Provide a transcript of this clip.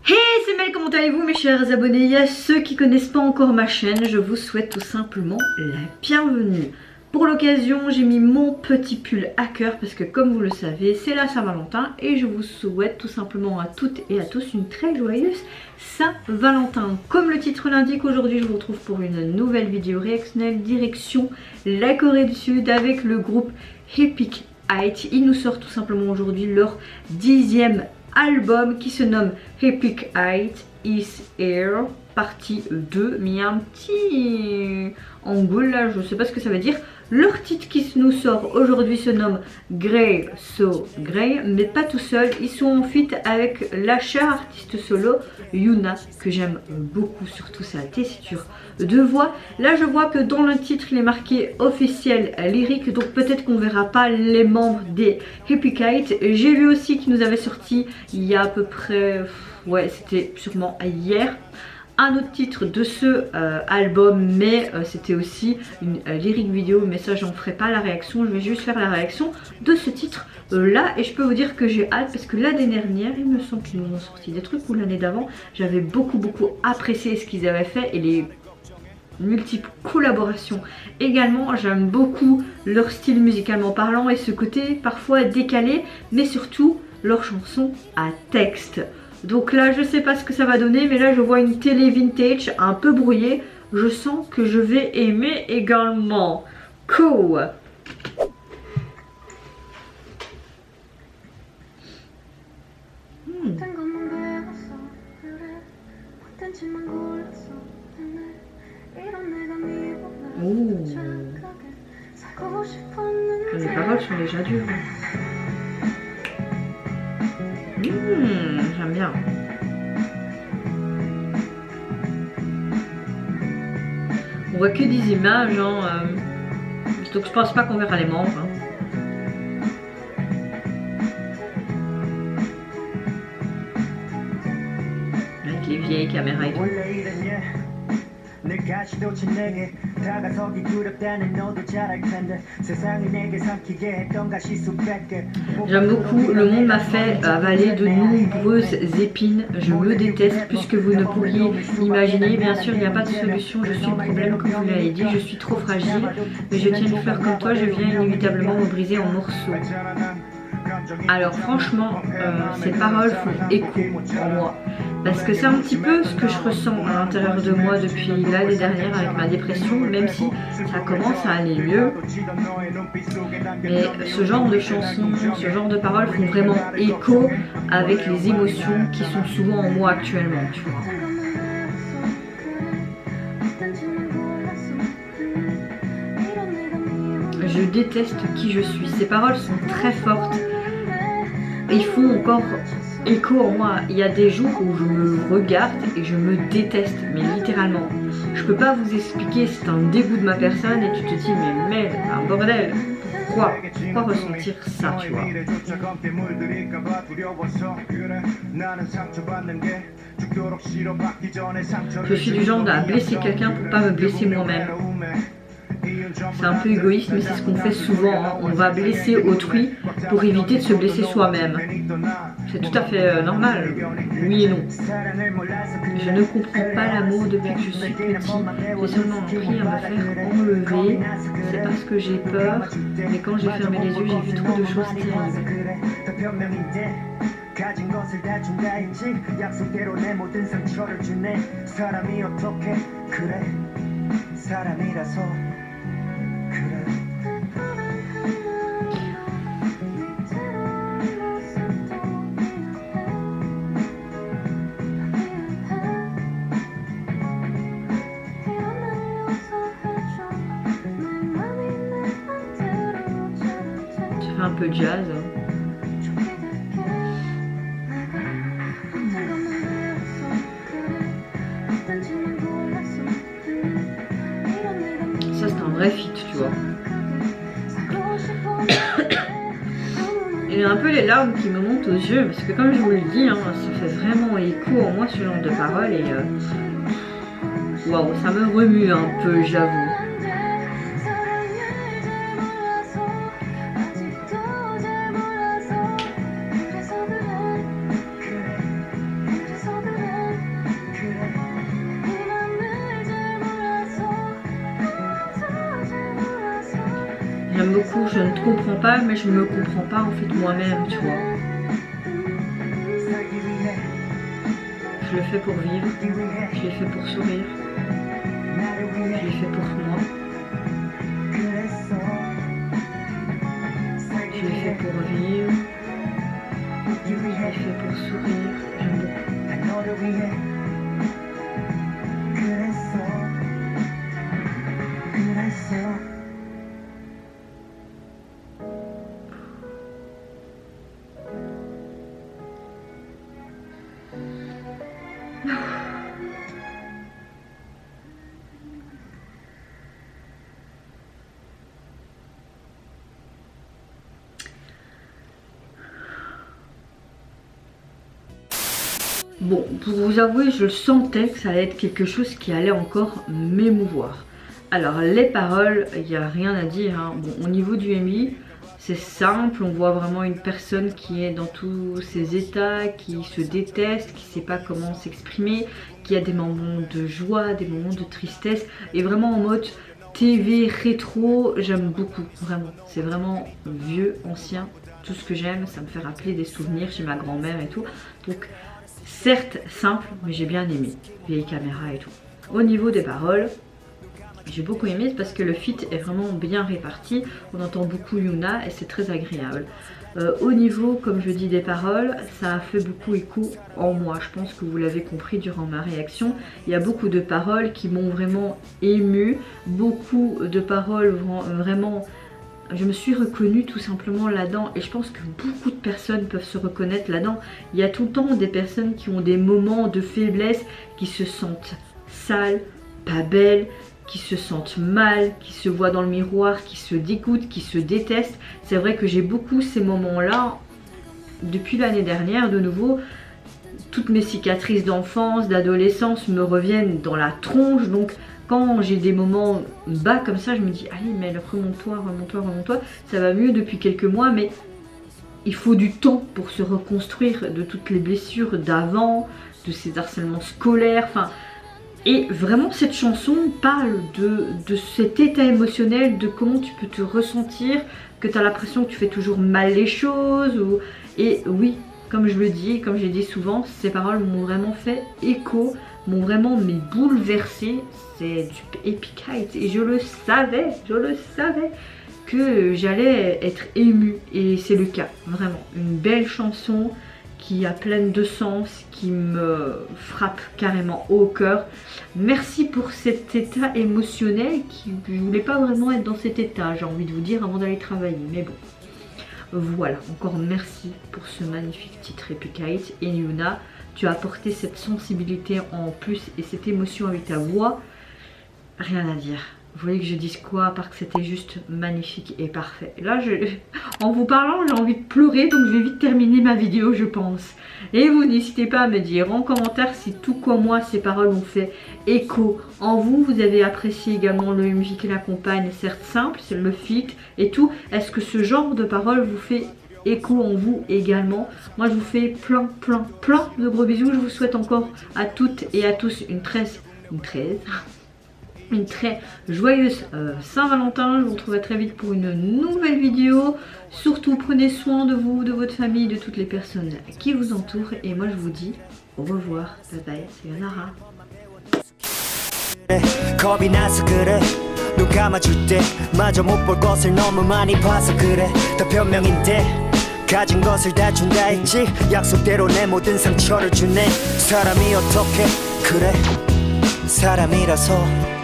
Hey, c'est Mel, comment allez-vous mes chers abonnés? À ceux qui connaissent pas encore ma chaîne, je vous souhaite tout simplement la bienvenue. Pour l'occasion, j'ai mis mon petit pull à cœur parce que comme vous le savez, c'est la Saint-Valentin et je vous souhaite tout simplement à toutes et à tous une très joyeuse Saint-Valentin. Comme le titre l'indique, aujourd'hui je vous retrouve pour une nouvelle vidéo réactionnelle direction la Corée du Sud avec le groupe Epic Height. Ils nous sortent tout simplement aujourd'hui leur 10e album qui se nomme Epic Height Is Here partie 2, mais il y a un petit angle là, je sais pas ce que ça veut dire. Leur titre qui nous sort aujourd'hui se nomme Grey So Grey, mais pas tout seul, ils sont en feat avec la chère artiste solo Yuna, que j'aime beaucoup, surtout sa tessiture de voix. Là je vois que dans le titre il est marqué officiel lyrique, donc peut-être qu'on verra pas les membres des Epic Height. J'ai vu aussi qu'ils nous avaient sorti il y a à peu près, ouais c'était sûrement hier, un autre titre de ce album, mais c'était aussi une lyrique vidéo, mais ça j'en ferai pas la réaction, je vais juste faire la réaction de ce titre là. Et je peux vous dire que j'ai hâte parce que l'année dernière il me semble qu'ils nous ont sorti des trucs, ou l'année d'avant j'avais beaucoup apprécié ce qu'ils avaient fait et les multiples collaborations également. J'aime beaucoup leur style musicalement parlant et ce côté parfois décalé, mais surtout leurs chansons à texte. Donc là je sais pas ce que ça va donner, mais là je vois une télé vintage un peu brouillée, je sens que je vais aimer également. Cool. Oh. Les paroles sont déjà dures. J'aime bien. On voit que des images, hein, donc je pense pas qu'on verra les membres. Hein. Avec les vieilles caméras et tout. J'aime beaucoup, le monde m'a fait avaler de nombreuses épines, je me déteste plus que vous ne pourriez imaginer. Bien sûr il n'y a pas de solution, je suis le problème comme vous l'avez dit, je suis trop fragile, mais je tiens une fleur comme toi, je viens inévitablement me briser en morceaux. Alors franchement, ces paroles font écho en moi, parce que c'est un petit peu ce que je ressens à l'intérieur de moi depuis l'année dernière avec ma dépression, même si ça commence à aller mieux. Mais ce genre de chansons, ce genre de paroles font vraiment écho avec les émotions qui sont souvent en moi actuellement, tu vois. Je déteste qui je suis. Ces paroles sont très fortes et ils font encore écho en moi. Il y a des jours où je me regarde et je me déteste, mais littéralement. Je peux pas vous expliquer, c'est un dégoût de ma personne et tu te dis mais merde, un bordel. Pourquoi ressentir ça, tu vois? Je suis du genre à blesser quelqu'un pour pas me blesser moi-même. C'est un peu égoïste, mais c'est ce qu'on fait souvent, hein. On va blesser autrui pour éviter de se blesser soi-même. C'est tout à fait normal, oui et non. Je ne comprends pas l'amour depuis que je suis petit. J'ai seulement appris à me faire enlever. C'est parce que j'ai peur, mais quand j'ai fermé les yeux, j'ai vu trop de choses terribles. Tu fais un peu de jazz. Ça c'est un vrai feat, tu vois. Il y a un peu les larmes qui me montent aux yeux parce que comme je vous le dis, hein, ça fait vraiment écho en moi ce genre de paroles et waouh, ça me remue un peu, j'avoue. coup je ne te comprends pas, mais je me comprends pas en fait moi-même, tu vois. Je le fais pour vivre, je l'ai fait pour sourire, je l'ai fait pour moi, je l'ai fait pour vivre, je l'ai fait pour sourire, j'aime beaucoup. Bon, pour vous avouer, je sentais que ça allait être quelque chose qui allait encore m'émouvoir. Alors, les paroles, il n'y a rien à dire, hein. Bon, au niveau du MI, c'est simple, on voit vraiment une personne qui est dans tous ses états, qui se déteste, qui ne sait pas comment s'exprimer, qui a des moments de joie, des moments de tristesse, et vraiment en mode TV rétro, j'aime beaucoup, vraiment. C'est vraiment vieux, ancien, tout ce que j'aime, ça me fait rappeler des souvenirs chez ma grand-mère et tout. Donc, certes simple, mais j'ai bien aimé, vieille caméra et tout. Au niveau des paroles, j'ai beaucoup aimé parce que le feat est vraiment bien réparti, on entend beaucoup Yuna et c'est très agréable. Au niveau, comme je dis, des paroles, ça a fait beaucoup écho en moi, je pense que vous l'avez compris durant ma réaction. Il y a beaucoup de paroles qui m'ont vraiment émue, beaucoup de paroles vraiment... Je me suis reconnue tout simplement là-dedans et je pense que beaucoup de personnes peuvent se reconnaître là-dedans. Il y a tout le temps des personnes qui ont des moments de faiblesse, qui se sentent sales, pas belles, qui se sentent mal, qui se voient dans le miroir, qui se dégoûtent, qui se détestent. C'est vrai que j'ai beaucoup ces moments-là depuis l'année dernière. De nouveau, toutes mes cicatrices d'enfance, d'adolescence me reviennent dans la tronche, donc quand j'ai des moments bas comme ça, je me dis allez, mais remonte-toi, remonte-toi, remonte-toi. Ça va mieux depuis quelques mois, mais il faut du temps pour se reconstruire de toutes les blessures d'avant, de ces harcèlements scolaires. Enfin, et vraiment cette chanson parle de cet état émotionnel, de comment tu peux te ressentir, que tu as l'impression que tu fais toujours mal les choses. Et oui, comme je le dis, comme j'ai dit souvent, ces paroles m'ont vraiment fait écho, m'ont vraiment bouleversée. C'est du Epic Heights et je le savais que j'allais être émue et c'est le cas, vraiment. Une belle chanson qui a pleine de sens, qui me frappe carrément au cœur. Merci pour cet état émotionnel qui, je voulais pas vraiment être dans cet état, j'ai envie de vous dire, avant d'aller travailler, mais bon. Voilà, encore merci pour ce magnifique titre Epic Heights. Et Yuna, tu as apporté cette sensibilité en plus et cette émotion avec ta voix. Rien à dire. Vous voulez que je dise quoi à part que c'était juste magnifique et parfait. Là, en vous parlant, j'ai envie de pleurer, donc je vais vite terminer ma vidéo, je pense. Et vous n'hésitez pas à me dire en commentaire si tout comme moi, ces paroles ont fait écho en vous. Vous avez apprécié également le MJ qui l'accompagne, certes simple, c'est le feat et tout. Est-ce que ce genre de paroles vous fait écho en vous également? Moi, je vous fais plein de gros bisous. Je vous souhaite encore à toutes et à tous une très joyeuse Saint-Valentin. Je vous retrouverai très vite pour une nouvelle vidéo. Surtout prenez soin de vous, de votre famille, de toutes les personnes qui vous entourent. Et moi je vous dis au revoir. Bye bye, c'est Yanara. 겁이 나서 그래 눈 감아줄 때 마저 못 볼 것을 너무 많이 봐서 그래 더 변명인데 가진 것을 다 준다 했지 약속대로 내 모든 상처를 주네 사람이 어떻게 그래 사람이라서